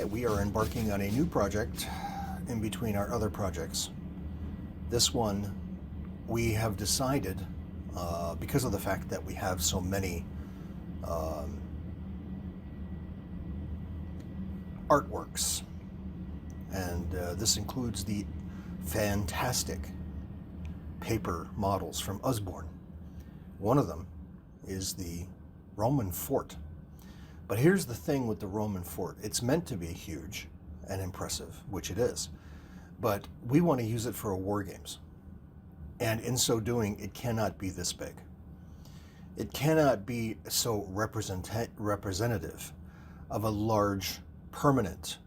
that we are embarking on a new project in between our other projects. This one, we have decided, because of the fact that we have so many artworks, and this includes the fantastic paper models from Usborne. One of them is the Roman fort. But here's the thing with the Roman fort. It's meant to be huge and impressive, which it is. But we want to use it for war games. And in so doing, it cannot be this big. It cannot be so representative of a large permanent,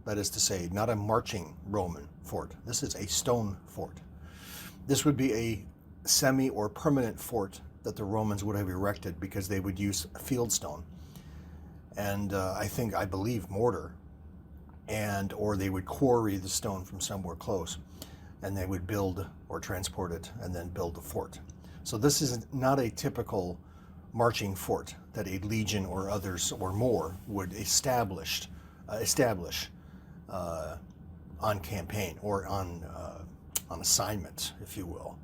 that is to say, not a marching Roman fort. This is a stone fort. This would be a semi or permanent fort that the Romans would have erected because they would use fieldstone. And I believe mortar, or they would quarry the stone from somewhere close, and they would build or transport it and then build the fort. So this is not a typical marching fort that a legion or others or more would establish on campaign or on assignment, if you will,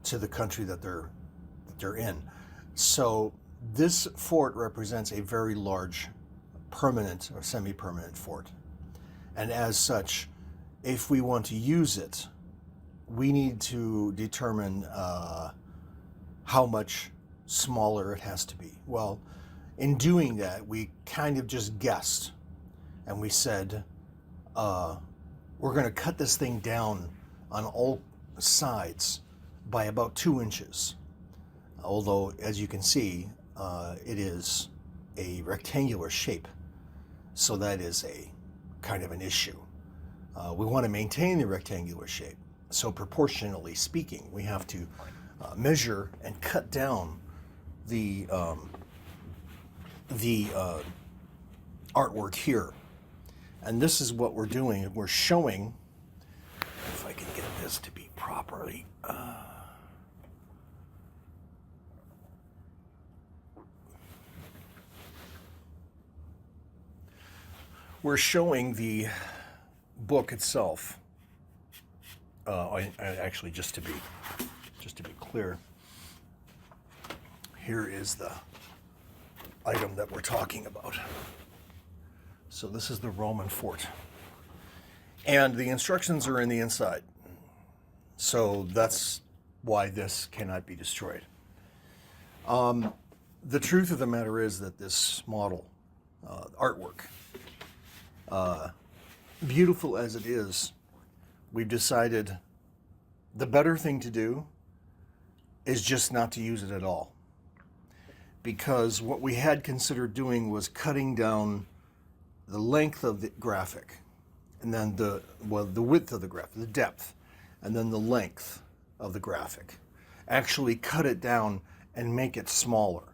to the country that they're in. So this fort represents a very large permanent or semi-permanent fort. And as such, if we want to use it, we need to determine how much smaller it has to be. Well, in doing that, we kind of just guessed, and we said, we're going to cut this thing down on all sides by about 2 inches. Although, as you can see, it is a rectangular shape, so that is a kind of an issue. We want to maintain the rectangular shape, so proportionally speaking, we have to measure and cut down the artwork here. And this is what we're doing. We're showing, if I can get this to be properly. We're showing the book itself. Actually, just to be clear, here is the item that we're talking about. So this is the Roman fort, and the instructions are in the inside. So that's why this cannot be destroyed. The truth of the matter is that this model, artwork, beautiful as it is, we've decided the better thing to do is just not to use it at all. Because what we had considered doing was cutting down the length of the graphic, and then the width of the graphic, the depth, and then the length of the graphic. Actually cut it down and make it smaller.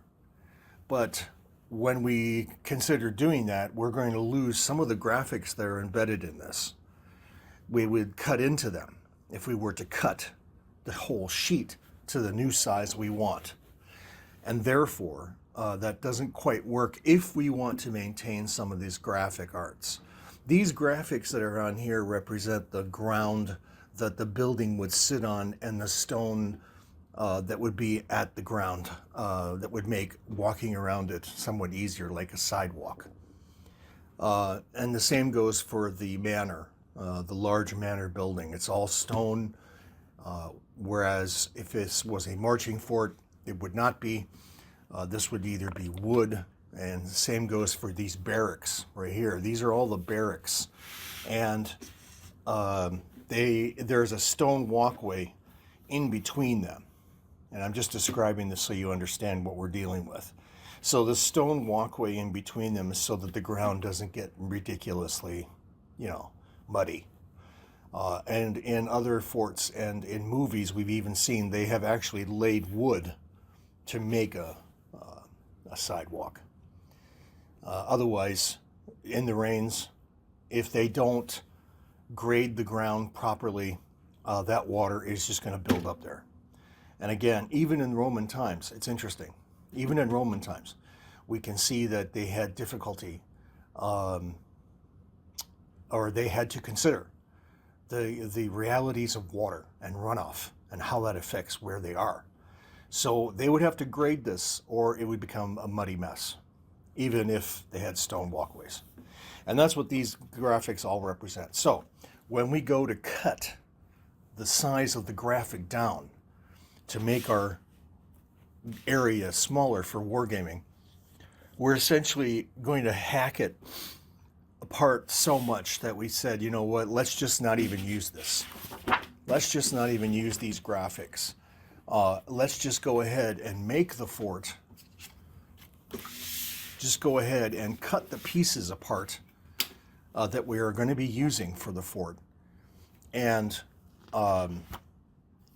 But when we consider doing that, we're going to lose some of the graphics that are embedded in this. We would cut into them if we were to cut the whole sheet to the new size we want. And therefore, that doesn't quite work if we want to maintain some of these graphic arts. These graphics that are on here represent the ground that the building would sit on and the stone that would be at the ground that would make walking around it somewhat easier, like a sidewalk. And the same goes for the manor, the large manor building. It's all stone, whereas if this was a marching fort, it would not be. This would either be wood, and the same goes for these barracks right here. These are all the barracks, and there's a stone walkway in between them. And I'm just describing this so you understand what we're dealing with. So the stone walkway in between them is so that the ground doesn't get ridiculously, muddy. And in other forts and in movies, we've even seen they have actually laid wood to make a sidewalk. Otherwise, in the rains, if they don't grade the ground properly, that water is just going to build up there. And again, even in Roman times, it's interesting. Even in Roman times, we can see that they had difficulty or they had to consider the realities of water and runoff and how that affects where they are. So they would have to grade this, or it would become a muddy mess, even if they had stone walkways. And that's what these graphics all represent. So when we go to cut the size of the graphic down to make our area smaller for wargaming, we're essentially going to hack it apart so much that we said, you know what, let's just not even use this. Let's just not even use these graphics. Let's just go ahead and make the fort. Just go ahead and cut the pieces apart that we are going to be using for the fort. And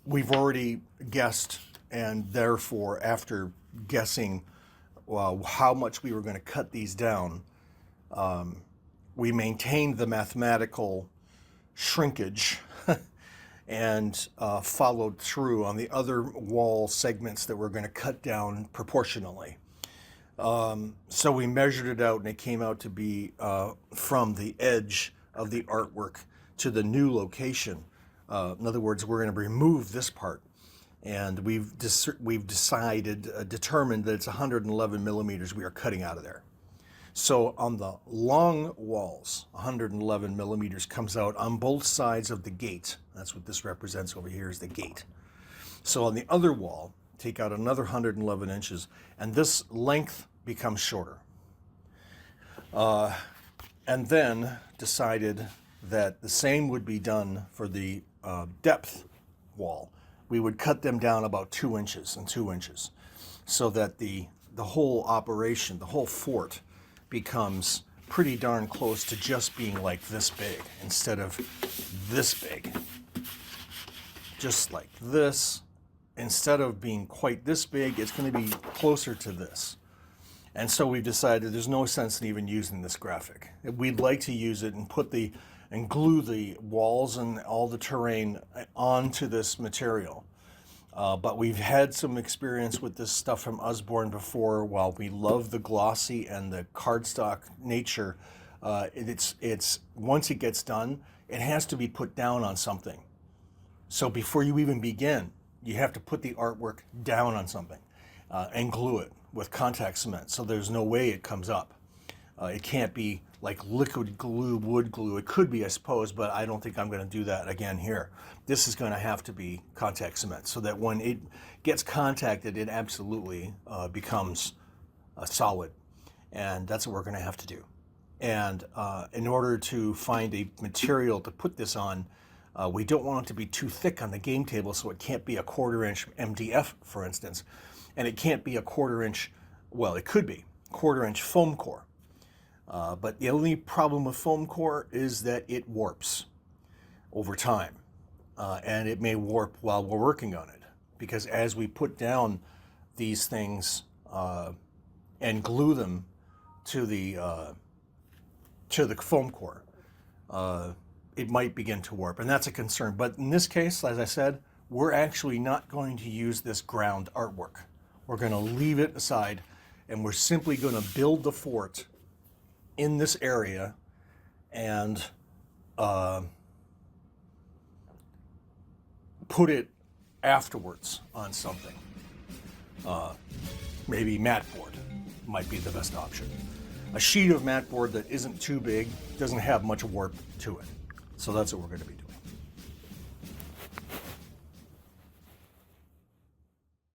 we've already guessed, and therefore, after guessing how much we were going to cut these down, we maintained the mathematical shrinkage and followed through on the other wall segments that we're going to cut down proportionally. So we measured it out, and it came out to be from the edge of the artwork to the new location. In other words, we're going to remove this part, and we've determined that it's 111 millimeters we are cutting out of there. So on the long walls, 111 millimeters comes out on both sides of the gate. That's what this represents over here, is the gate. So on the other wall, take out another 111 inches, and this length becomes shorter. And then decided that the same would be done for the depth wall. We would cut them down about 2 inches and 2 inches, so that the whole operation, the whole fort, becomes pretty darn close to just being like this big instead of this big. Just like this. Instead of being quite this big, it's going to be closer to this. And so we've decided there's no sense in even using this graphic. We'd like to use it and and glue the walls and all the terrain onto this material. But we've had some experience with this stuff from Usborne before. While we love the glossy and the cardstock nature, it's once it gets done, it has to be put down on something. So before you even begin, you have to put the artwork down on something and glue it with contact cement, so there's no way it comes up. It can't be like liquid glue, wood glue. It could be, I suppose, but I don't think I'm going to do that again here. This is going to have to be contact cement, so that when it gets contacted, it absolutely becomes solid. And that's what we're going to have to do. And in order to find a material to put this on, we don't want it to be too thick on the game table, so it can't be a 1/4 inch MDF, for instance. And it can't be a 1/4 inch, well, it could be 1/4 inch foam core. But the only problem with foam core is that it warps over time. And it may warp while we're working on it. Because as we put down these things and glue them to the foam core, it might begin to warp. And that's a concern. But in this case, as I said, we're actually not going to use this ground artwork. We're going to leave it aside, and we're simply going to build the fort in this area and put it afterwards on something. Maybe mat board might be the best option. A sheet of mat board that isn't too big, doesn't have much warp to it. So that's what we're going to be doing.